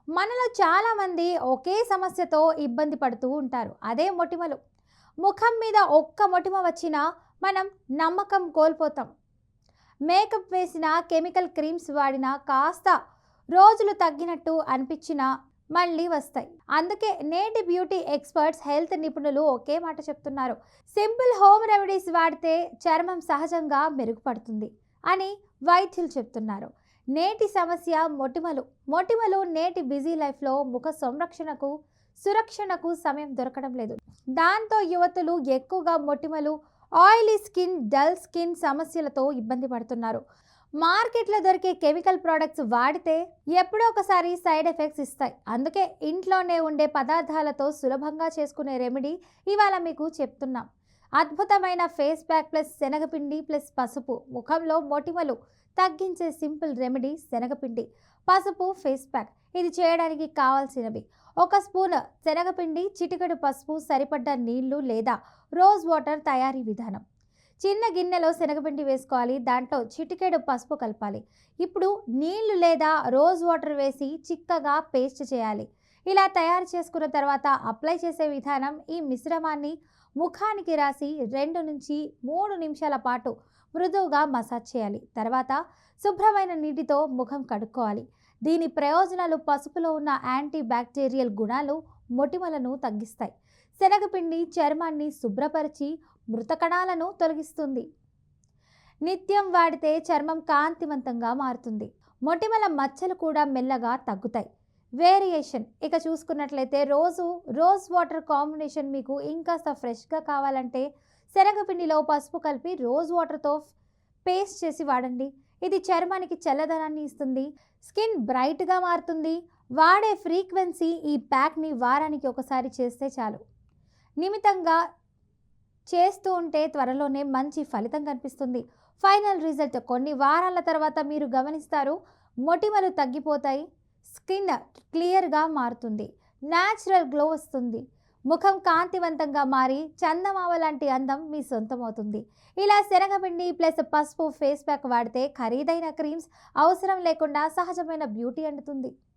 మనలో చాలామంది ఒకే సమస్యతో ఇబ్బంది పడుతూ ఉంటారు. అదే మొటిమలు. ముఖం మీద ఒక్క మొటిమ వచ్చినా మనం నమ్మకం కోల్పోతాం. మేకప్ వేసినా, కెమికల్ క్రీమ్స్ వాడినా కాస్త రోజులు తగ్గినట్టు అనిపించినా మళ్ళీ వస్తాయి. అందుకే నేటి బ్యూటీ ఎక్స్పర్ట్స్, హెల్త్ నిపుణులు ఒకే మాట చెప్తున్నారు. సింపుల్ హోమ్ రెమెడీస్ వాడితే చర్మం సహజంగా మెరుగుపడుతుంది అని వైద్యులు చెప్తున్నారు. నేటి సమస్య మొటిమలు. మొటిమలు నేటి బిజీ లైఫ్లో ముఖ సంరక్షణకు, సురక్షణకు సమయం దొరకడం లేదు. దాంతో యువతులు ఎక్కువగా మొటిమలు, ఆయిలీ స్కిన్, డల్ స్కిన్ సమస్యలతో ఇబ్బంది పడుతున్నారు. మార్కెట్లో దొరికే కెమికల్ ప్రోడక్ట్స్ వాడితే ఎప్పుడో ఒకసారి సైడ్ ఎఫెక్ట్స్ ఇస్తాయి. అందుకే ఇంట్లోనే ఉండే పదార్థాలతో సులభంగా చేసుకునే రెమెడీ ఇవాళ మీకు చెప్తున్నాం. అద్భుతమైన ఫేస్ ప్యాక్ ప్లస్ శనగపిండి ప్లస్ పసుపు. ముఖంలో మొటిమలు తగ్గించే సింపుల్ రెమెడీ శనగపిండి, పసుపు ఫేస్ ప్యాక్. ఇది చేయడానికి కావాల్సినవి: ఒక స్పూన్ శనగపిండి, చిటికెడు పసుపు, సరిపడ్డ నీళ్లు లేదా రోజ్ వాటర్. తయారీ విధానం: చిన్న గిన్నెలో శనగపిండి వేసుకోవాలి. దాంట్లో చిటికెడు పసుపు కలపాలి. ఇప్పుడు నీళ్లు లేదా రోజ్ వాటర్ వేసి చిక్కగా పేస్ట్ చేయాలి. ఇలా తయారు చేసుకున్న తర్వాత అప్లై చేసే విధానం: ఈ మిశ్రమాన్ని ముఖానికి రాసి 2 నుంచి 3 నిమిషాల పాటు మృదువుగా మసాజ్ చేయాలి. తర్వాత శుభ్రమైన నీటితో ముఖం కడుక్కోవాలి. దీని ప్రయోజనాలు: పసుపులో ఉన్న యాంటీ బ్యాక్టీరియల్ గుణాలు మొటిమలను తగ్గిస్తాయి. శనగపిండి చర్మాన్ని శుభ్రపరిచి మృత కణాలను తొలగిస్తుంది. నిత్యం వాడితే చర్మం కాంతివంతంగా మారుతుంది. మొటిమల మచ్చలు కూడా మెల్లగా తగ్గుతాయి. వేరియేషన్ ఇక చూసుకున్నట్లయితే రోజ్ వాటర్ కాంబినేషన్. మీకు ఇంకాస్త ఫ్రెష్గా కావాలంటే శనగపిండిలో పసుపు కలిపి రోజ్ వాటర్తో పేస్ట్ చేసి వాడండి. ఇది చర్మానికి చల్లదనాన్ని ఇస్తుంది, స్కిన్ బ్రైట్గా మారుతుంది. వాడే ఫ్రీక్వెన్సీ: ఈ ప్యాక్ని వారానికి ఒకసారి చేస్తే చాలు. నిమితంగా చేస్తూ ఉంటే త్వరలోనే మంచి ఫలితం కనిపిస్తుంది. ఫైనల్ రిజల్ట్ కొన్ని వారాల తర్వాత మీరు గమనిస్తారు. మొటిమలు తగ్గిపోతాయి, స్కిన్ క్లియర్గా మారుతుంది, న్యాచురల్ గ్లో వస్తుంది, ముఖం కాంతివంతంగా మారి చందమామ లాంటి అందం మీ సొంతమవుతుంది. ఇలా శనగపిండి ప్లస్ పసుపు ఫేస్ ప్యాక్ వాడితే ఖరీదైన క్రీమ్స్ అవసరం లేకుండా సహజమైన బ్యూటీ అందుతుంది.